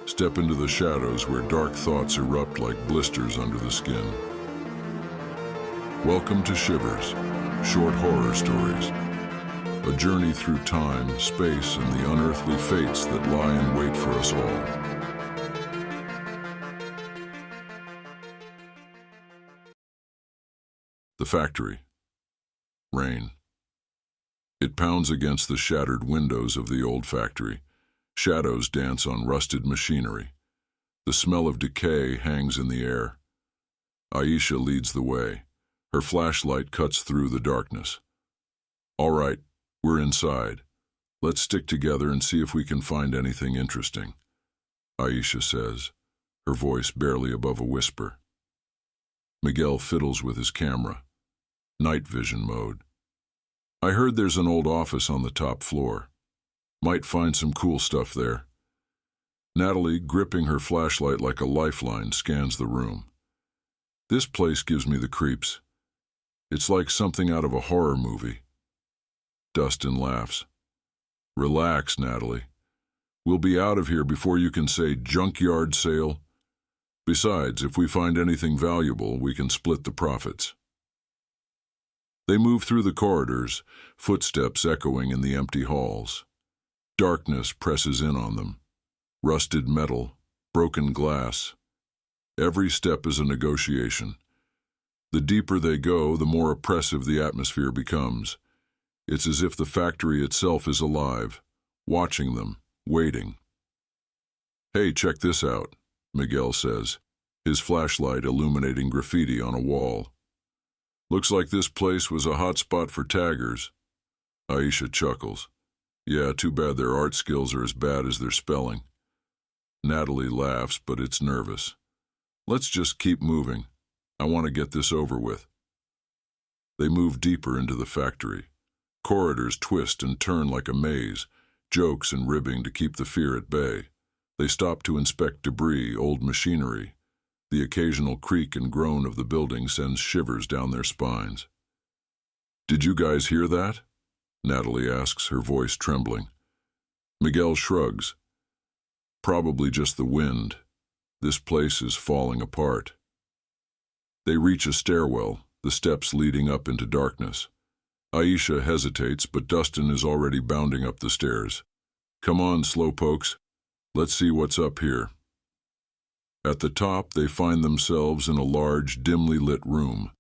Step into the shadows where dark thoughts erupt like blisters under the skin. Welcome to Shivers, short horror stories. A journey through time, space, and the unearthly fates that lie in wait for us all. The factory. Rain. It pounds against the shattered windows of the old factory. Shadows dance on rusted machinery. The smell of decay hangs in the air. Aisha leads the way. Her flashlight cuts through the darkness. All right, we're inside. Let's stick together and see if we can find anything interesting, Aisha says, her voice barely above a whisper. Miguel fiddles with his camera. Night vision mode. I heard there's an old office on the top floor. Might find some cool stuff there. Natalie, gripping her flashlight like a lifeline, scans the room. This place gives me the creeps. It's like something out of a horror movie. Dustin laughs. Relax, Natalie. We'll be out of here before you can say junkyard sale. Besides, if we find anything valuable, we can split the profits. They move through the corridors, footsteps echoing in the empty halls. Darkness presses in on them. Rusted metal, broken glass. Every step is a negotiation. The deeper they go, the more oppressive the atmosphere becomes. It's as if the factory itself is alive, watching them, waiting. Hey, check this out, Miguel says, his flashlight illuminating graffiti on a wall. Looks like this place was a hot spot for taggers. Aisha chuckles. Yeah, too bad their art skills are as bad as their spelling. Natalie laughs, but it's nervous. Let's just keep moving. I want to get this over with. They move deeper into the factory. Corridors twist and turn like a maze, jokes and ribbing to keep the fear at bay. They stop to inspect debris, old machinery. The occasional creak and groan of the building sends shivers down their spines. Did you guys hear that? Natalie asks, her voice trembling. Miguel shrugs. Probably just the wind. This place is falling apart. They reach a stairwell, the steps leading up into darkness. Aisha hesitates, but Dustin is already bounding up the stairs. Come on, slowpokes. Let's see what's up here. At the top, they find themselves in a large, dimly lit room.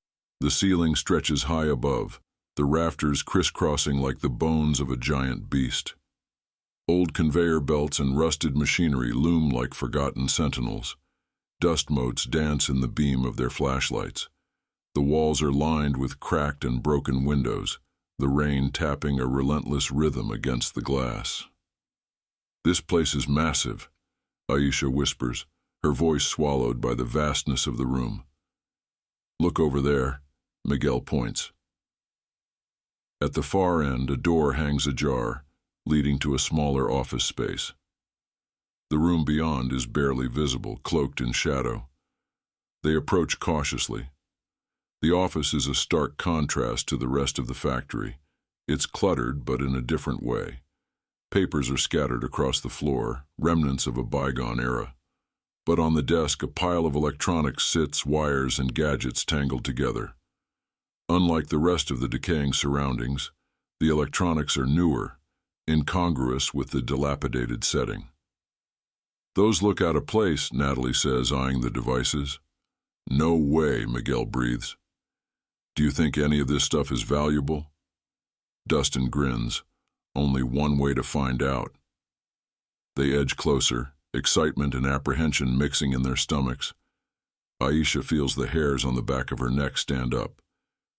The ceiling stretches high above, the rafters crisscrossing like the bones of a giant beast. Old conveyor belts and rusted machinery loom like forgotten sentinels. Dust motes dance in the beam of their flashlights. The walls are lined with cracked and broken windows, the rain tapping a relentless rhythm against the glass. This place is massive, Aisha whispers, her voice swallowed by the vastness of the room. Look over there, Miguel points. At the far end, a door hangs ajar, leading to a smaller office space. The room beyond is barely visible, cloaked in shadow. They approach cautiously. The office is a stark contrast to the rest of the factory. It's cluttered, but in a different way. Papers are scattered across the floor, remnants of a bygone era. But on the desk, a pile of electronics sits, wires and gadgets tangled together. Unlike the rest of the decaying surroundings, the electronics are newer, incongruous with the dilapidated setting. Those look out of place, Natalie says, eyeing the devices. No way, Miguel breathes. Do you think any of this stuff is valuable? Dustin grins. Only one way to find out. They edge closer, excitement and apprehension mixing in their stomachs. Aisha feels the hairs on the back of her neck stand up.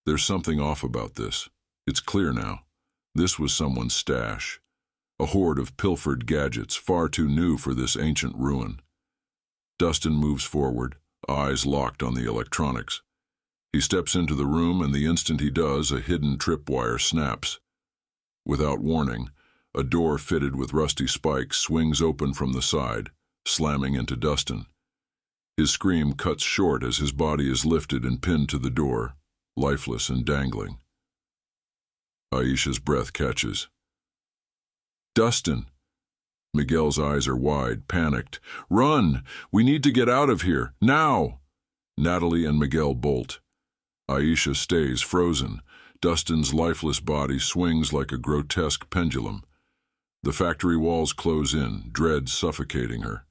There's something off about this. It's clear now. This was someone's stash. A hoard of pilfered gadgets, far too new for this ancient ruin. Dustin moves forward, eyes locked on the electronics. He steps into the room, and the instant he does, a hidden tripwire snaps. Without warning, a door fitted with rusty spikes swings open from the side, slamming into Dustin. His scream cuts short as his body is lifted and pinned to the door, lifeless and dangling. Aisha's breath catches. Dustin! Miguel's eyes are wide, panicked. "Run! We need to get out of here, now!" Natalie and Miguel bolt. Aisha stays frozen. Dustin's lifeless body swings like a grotesque pendulum. The factory walls close in, dread suffocating her.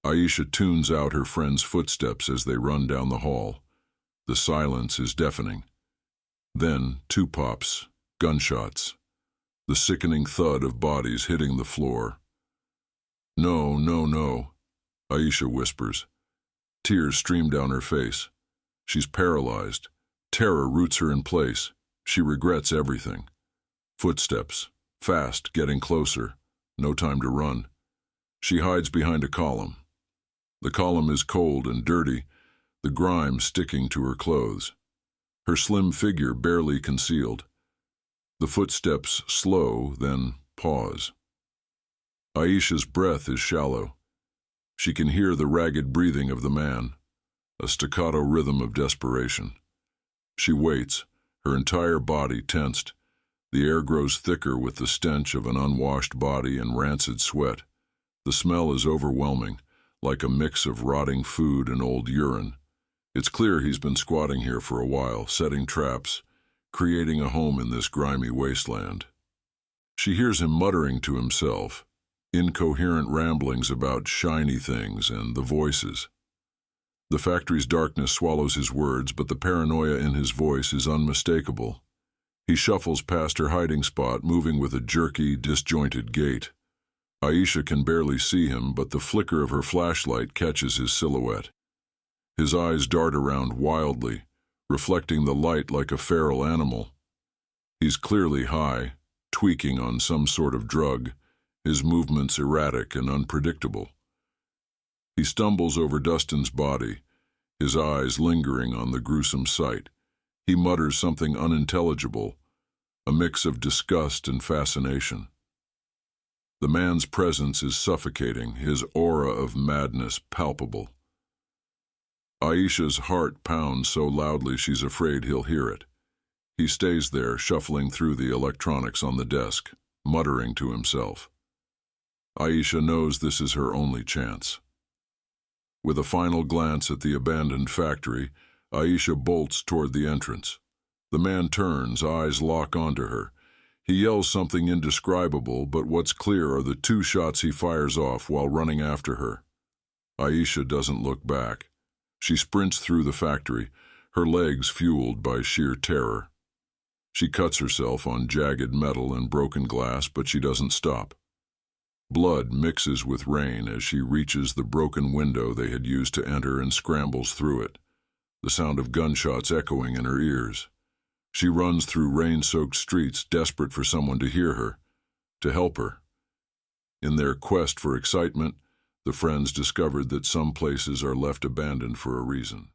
Aisha tunes out her friend's footsteps as they run down the hall. The silence is deafening. Then, two pops, gunshots. The sickening thud of bodies hitting the floor. "No, no, no," Aisha whispers. Tears stream down her face. She's paralyzed. Terror roots her in place. She regrets everything. Footsteps, fast, getting closer. No time to run. She hides behind a column. The column is cold and dirty, the grime sticking to her clothes. Her slim figure barely concealed. The footsteps slow, then pause. Aisha's breath is shallow. She can hear the ragged breathing of the man, a staccato rhythm of desperation. She waits, her entire body tensed. The air grows thicker with the stench of an unwashed body and rancid sweat. The smell is overwhelming, like a mix of rotting food and old urine. It's clear he's been squatting here for a while, setting traps, creating a home in this grimy wasteland. She hears him muttering to himself, incoherent ramblings about shiny things and the voices. The factory's darkness swallows his words, but the paranoia in his voice is unmistakable. He shuffles past her hiding spot, moving with a jerky, disjointed gait. Aisha can barely see him, but the flicker of her flashlight catches his silhouette. His eyes dart around wildly, reflecting the light like a feral animal. He's clearly high, tweaking on some sort of drug, his movements erratic and unpredictable. He stumbles over Dustin's body, his eyes lingering on the gruesome sight. He mutters something unintelligible, a mix of disgust and fascination. The man's presence is suffocating, his aura of madness palpable. Aisha's heart pounds so loudly she's afraid he'll hear it. He stays there, shuffling through the electronics on the desk, muttering to himself. Aisha knows this is her only chance. With a final glance at the abandoned factory, Aisha bolts toward the entrance. The man turns, eyes lock onto her. He yells something indescribable, but what's clear are the 2 shots he fires off while running after her. Aisha doesn't look back. She sprints through the factory, her legs fueled by sheer terror. She cuts herself on jagged metal and broken glass, but she doesn't stop. Blood mixes with rain as she reaches the broken window they had used to enter and scrambles through it, the sound of gunshots echoing in her ears. She runs through rain-soaked streets, desperate for someone to hear her, to help her. In their quest for excitement, the friends discovered that some places are left abandoned for a reason.